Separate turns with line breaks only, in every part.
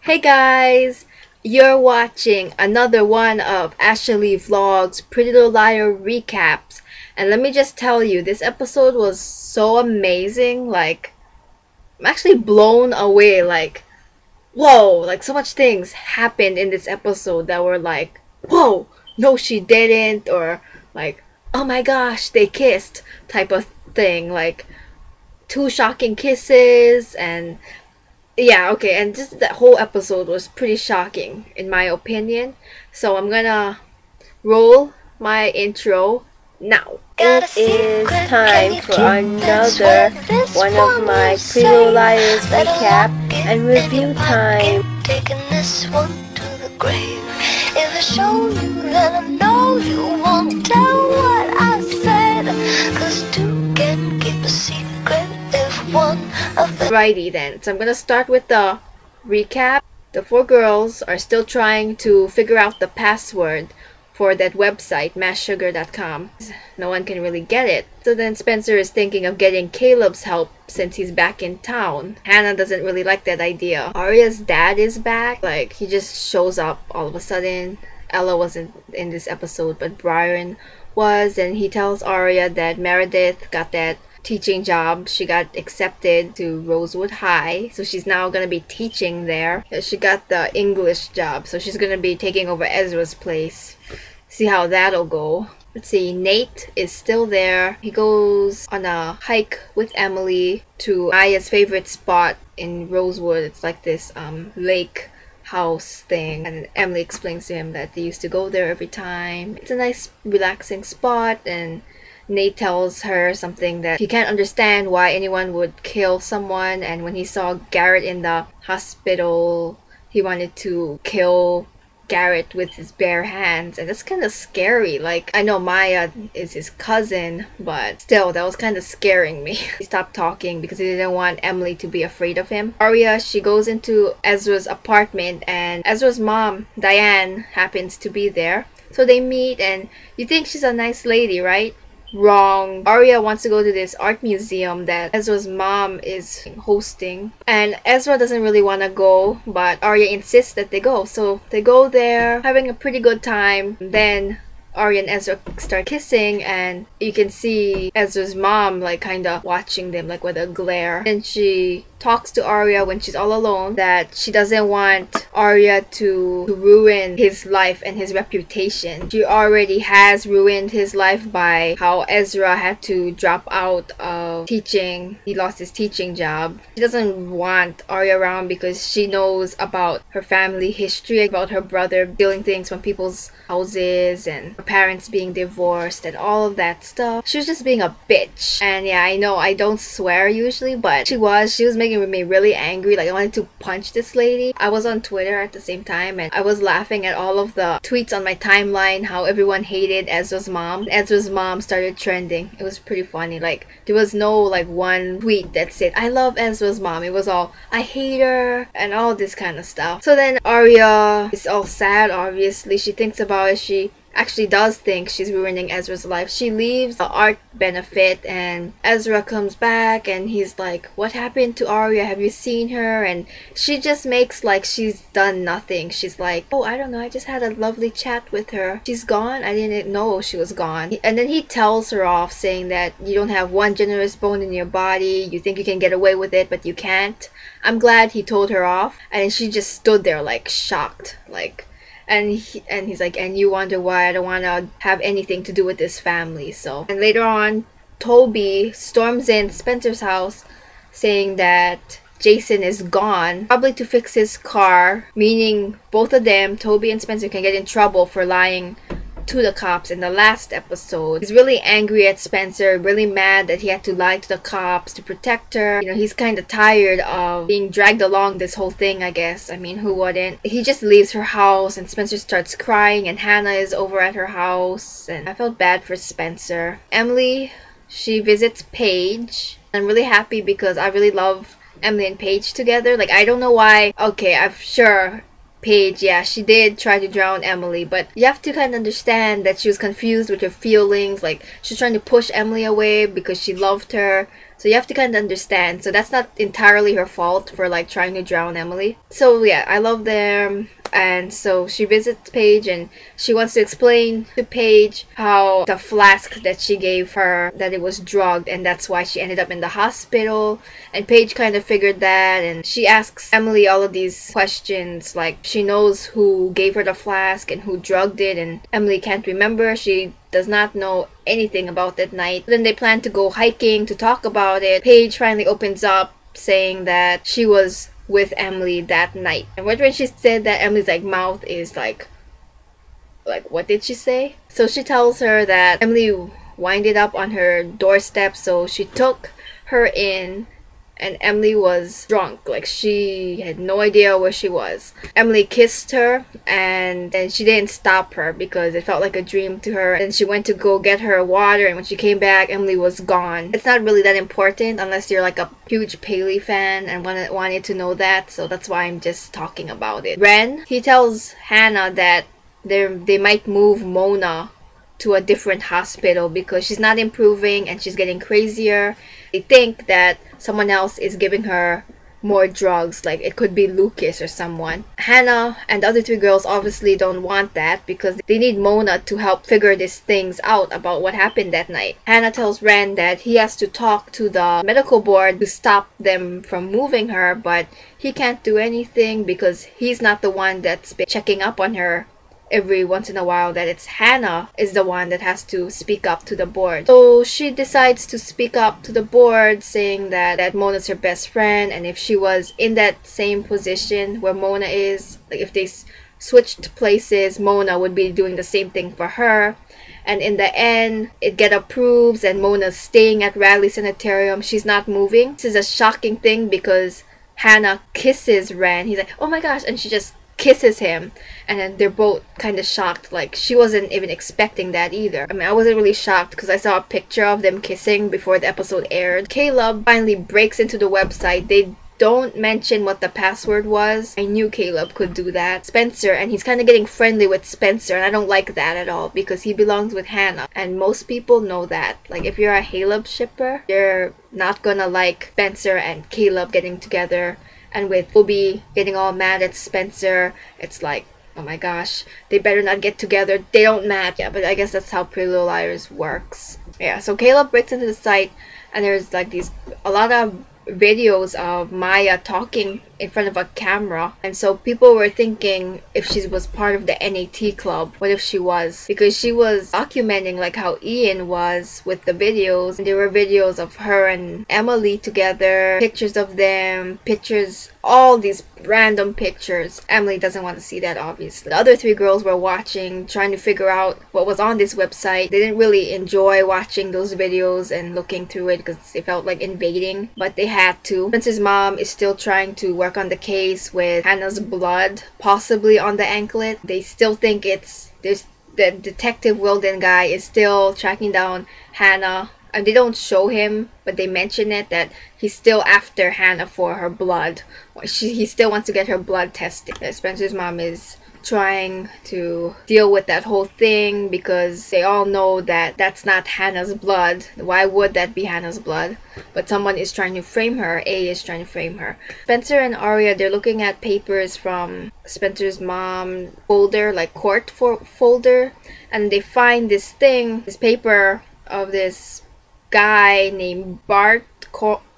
Hey guys! You're watching another one of Ashley Vlog's Pretty Little Liar recaps. And let me just tell you, this episode was so amazing. Like, I'm actually blown away. Like, whoa! Like, so much things happened in this episode that were like, whoa! No, she didn't. Or, like, oh my gosh, they kissed type of thing. Like, two shocking kisses and yeah, okay, and just that whole episode was pretty shocking in my opinion. So I'm gonna roll my intro now.
It is time for another one of my Pretty Little Liars recap and review time. Taking this one to the grave. If I show you, then I know you won't tell what I said. 'Cause two can keep a secret if one of them.
Righty then, so I'm gonna start with the recap. The four girls are still trying to figure out the password for that website, masssugar.com. No one can really get it. So then Spencer is thinking of getting Caleb's help since he's back in town. Hannah doesn't really like that idea. Arya's dad is back. Like, he just shows up all of a sudden. Ella wasn't in this episode, but Brian was, and he tells Arya that Meredith got that teaching job. She got accepted to Rosewood High, so she's now gonna be teaching there. She got the English job, so she's gonna be taking over Ezra's place. See how that'll go. Let's see, Nate is still there. He goes on a hike with Emily to Aya's favorite spot in Rosewood. It's like this lake house thing, and Emily explains to him that they used to go there every time. It's a nice relaxing spot, and Nate tells her something that he can't understand why anyone would kill someone, and when he saw Garrett in the hospital, he wanted to kill Garrett with his bare hands, and that's kind of scary. Like, I know Maya is his cousin, but still, that was kind of scaring me. He stopped talking because he didn't want Emily to be afraid of him. Arya, she goes into Ezra's apartment, and Ezra's mom, Diane, happens to be there. So they meet, and you think she's a nice lady, right? Wrong. Arya wants to go to this art museum that Ezra's mom is hosting, and Ezra doesn't really want to go, but Arya insists that they go. So they go there, having a pretty good time. Then Arya and Ezra start kissing, and you can see Ezra's mom like kind of watching them like with a glare. And she talks to Arya when she's all alone that she doesn't want Arya to ruin his life and his reputation. She already has ruined his life by how Ezra had to drop out of teaching. He lost his teaching job. She doesn't want Arya around because she knows about her family history, about her brother stealing things from people's houses and her parents being divorced and all of that stuff. She was just being a bitch. And yeah, I know I don't swear usually, but she was making me really angry. Like, I wanted to punch this lady. I was on Twitter at the same time, and I was laughing at all of the tweets on my timeline, how everyone hated Ezra's mom. Ezra's mom started trending. It was pretty funny. Like, there was no like one tweet that said I love Ezra's mom. It was all I hate her and all this kind of stuff. So then Arya is all sad. Obviously, she thinks about it. She actually does think she's ruining Ezra's life. She leaves the art benefit, and Ezra comes back, and he's like, what happened to Arya? Have you seen her? And she just makes like she's done nothing. She's like, oh, I don't know, I just had a lovely chat with her. She's gone? I didn't know she was gone. And then he tells her off, saying that you don't have one generous bone in your body. You think you can get away with it, but you can't. I'm glad he told her off. And she just stood there like shocked, like, and he's like, and you wonder why I don't want to have anything to do with this family. So, and later on, Toby storms in Spencer's house saying that Jason is gone, probably to fix his car, meaning both of them, Toby and Spencer, can get in trouble for lying to the cops in the last episode. He's really angry at Spencer, really mad that he had to lie to the cops to protect her. You know, he's kind of tired of being dragged along this whole thing, I guess. I mean, who wouldn't? He just leaves her house, and Spencer starts crying, and Hannah is over at her house, and I felt bad for Spencer. Emily, she visits Paige. I'm really happy because I really love Emily and Paige together. Like, I don't know why. Okay, I'm sure Paige, yeah, she did try to drown Emily, but you have to kind of understand that she was confused with her feelings. Like, she was trying to push Emily away because she loved her. So you have to kind of understand. So that's not entirely her fault for like trying to drown Emily. So yeah, I love them. And so she visits Paige and she wants to explain to Paige how the flask that she gave her, that it was drugged, and that's why she ended up in the hospital. And Paige kind of figured that, and she asks Emily all of these questions, like she knows who gave her the flask and who drugged it, and Emily can't remember. She does not know anything about that night. Then they plan to go hiking to talk about it. Paige finally opens up saying that she was with Emily that night. And when she said that, Emily's like mouth is like what did she say? So she tells her that Emily winded up on her doorstep, so she took her in, and Emily was drunk. Like she had no idea where she was. Emily kissed her, and she didn't stop her because it felt like a dream to her. And she went to go get her water, and when she came back, Emily was gone. It's not really that important unless you're like a huge Paley fan and wanted to know that, so that's why I'm just talking about it. Ren, he tells Hannah that they might move Mona to a different hospital because she's not improving and she's getting crazier. They think that someone else is giving her more drugs, like it could be Lucas or someone. Hannah and the other three girls obviously don't want that because they need Mona to help figure these things out about what happened that night. Hannah tells Ren that he has to talk to the medical board to stop them from moving her, but he can't do anything because he's not the one that's been checking up on her every once in a while, that it's Hannah is the one that has to speak up to the board. So she decides to speak up to the board, saying that Mona's her best friend, and if she was in that same position where Mona is, like if they switched places, Mona would be doing the same thing for her. And in the end, it get approved and Mona's staying at Radley Sanitarium. She's not moving. This is a shocking thing because Hannah kisses Ren. He's like, oh my gosh, and she just kisses him, and then they're both kind of shocked. Like she wasn't even expecting that either. I mean, I wasn't really shocked because I saw a picture of them kissing before the episode aired. Caleb finally breaks into the website. They don't mention what the password was. I knew Caleb could do that. Spencer, and he's kind of getting friendly with Spencer, and I don't like that at all because he belongs with Hannah, and most people know that. Like if you're a Caleb shipper, you're not gonna like Spencer and Caleb getting together. And with Obi getting all mad at Spencer, it's like, oh my gosh, they better not get together. They don't match. Yeah, but I guess that's how Pretty Little Liars works. Yeah, so Caleb breaks into the site, and there's like a lot of videos of Maya talking in front of a camera, and so people were thinking if she was part of the NAT club. What if she was? Because she was documenting like how Ian was with the videos, and there were videos of her and Emily together, pictures of them, pictures, all these random pictures. Emily doesn't want to see that, obviously. The other three girls were watching, trying to figure out what was on this website. They didn't really enjoy watching those videos and looking through it because it felt like invading, but they had to. Spencer's mom is still trying to work on the case with Hannah's blood possibly on the anklet. They still think the Detective Wilden guy is still tracking down Hannah, and they don't show him, but they mention it, that he's still after Hannah for her blood. He still wants to get her blood tested. Spencer's mom is trying to deal with that whole thing because they all know that that's not Hannah's blood. Why would that be Hannah's blood? But someone is trying to frame her. A is trying to frame her. Spencer and Arya, they're looking at papers from Spencer's mom folder, like court folder, and they find this paper of this guy named Bart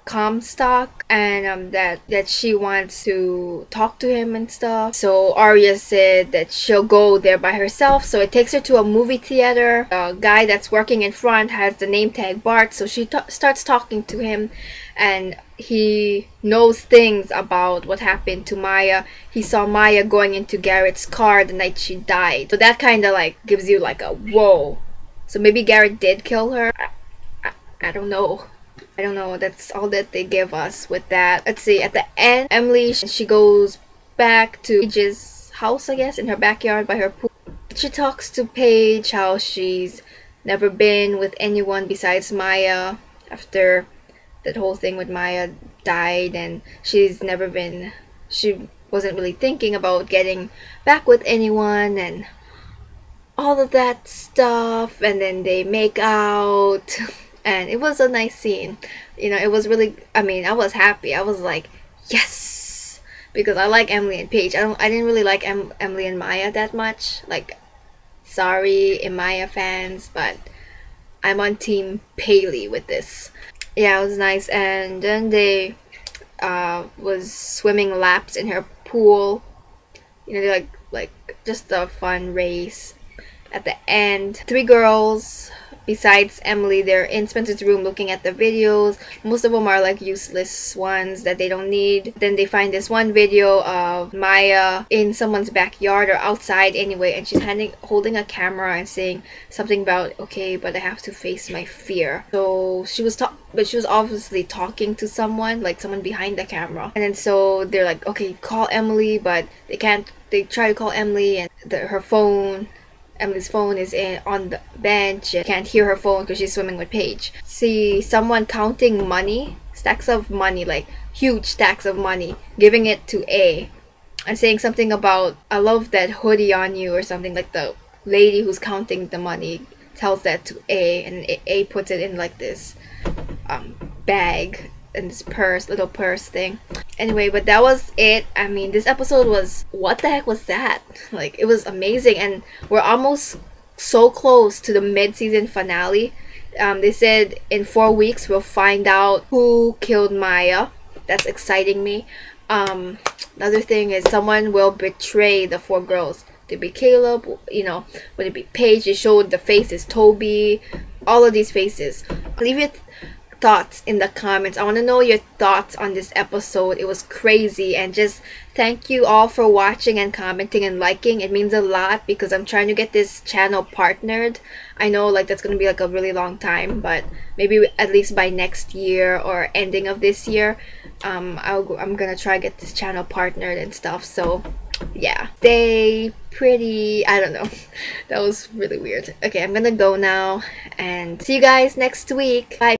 Comstock, and that she wants to talk to him and stuff. So Arya said that she'll go there by herself, so it takes her to a movie theater. The guy that's working in front has the name tag Bart, so she starts talking to him, and he knows things about what happened to Maya. He saw Maya going into Garrett's car the night she died, so that kind of like gives you like a whoa. So maybe Garrett did kill her. I don't know. That's all that they give us with that. Let's see, at the end, Emily, she goes back to Paige's house, I guess, in her backyard by her pool. She talks to Paige how she's never been with anyone besides Maya after that whole thing with Maya died, and she wasn't really thinking about getting back with anyone and all of that stuff. And then they make out and it was a nice scene. You know, it was really, I mean, I was happy. I was like, yes, because I like Emily and Paige. I didn't really like Emily and Maya that much. Like, sorry, Maya fans, but I'm on team Paley with this. Yeah, it was nice. And then they was swimming laps in her pool. You know, they're like just a fun race. At the end, three girls besides Emily, they're in Spencer's room looking at the videos. Most of them are like useless ones that they don't need. Then they find this one video of Maya in someone's backyard or outside anyway, and she's holding a camera and saying something about, okay, but I have to face my fear. So she was obviously talking to someone, like someone behind the camera. And then so they're like, okay, call Emily, but they can't. They try to call Emily, and Emily's phone is on the bench. You can't hear her phone because she's swimming with Paige. See someone counting money, stacks of money, like huge stacks of money, giving it to A, and saying something about, I love that hoodie on you, or something. Like the lady who's counting the money tells that to A, and A puts it in like this bag, in this little purse thing. Anyway, but that was it. I mean, this episode was, what the heck was that? Like, it was amazing, and we're almost so close to the mid-season finale. They said in 4 weeks we'll find out who killed Maya. That's exciting me. Another thing is someone will betray the 4 girls. Would it be Caleb? You know, would it be Paige? They showed the faces, Toby, all of these faces. Leave your thoughts in the comments. I want to know your thoughts on this episode. It was crazy, and just thank you all for watching and commenting and liking. It means a lot because I'm trying to get this channel partnered. I know like that's gonna be like a really long time, but maybe at least by next year or ending of this year, I'm gonna try to get this channel partnered and stuff. So yeah, stay pretty. I don't know. That was really weird. Okay, I'm gonna go now, and see you guys next week. Bye.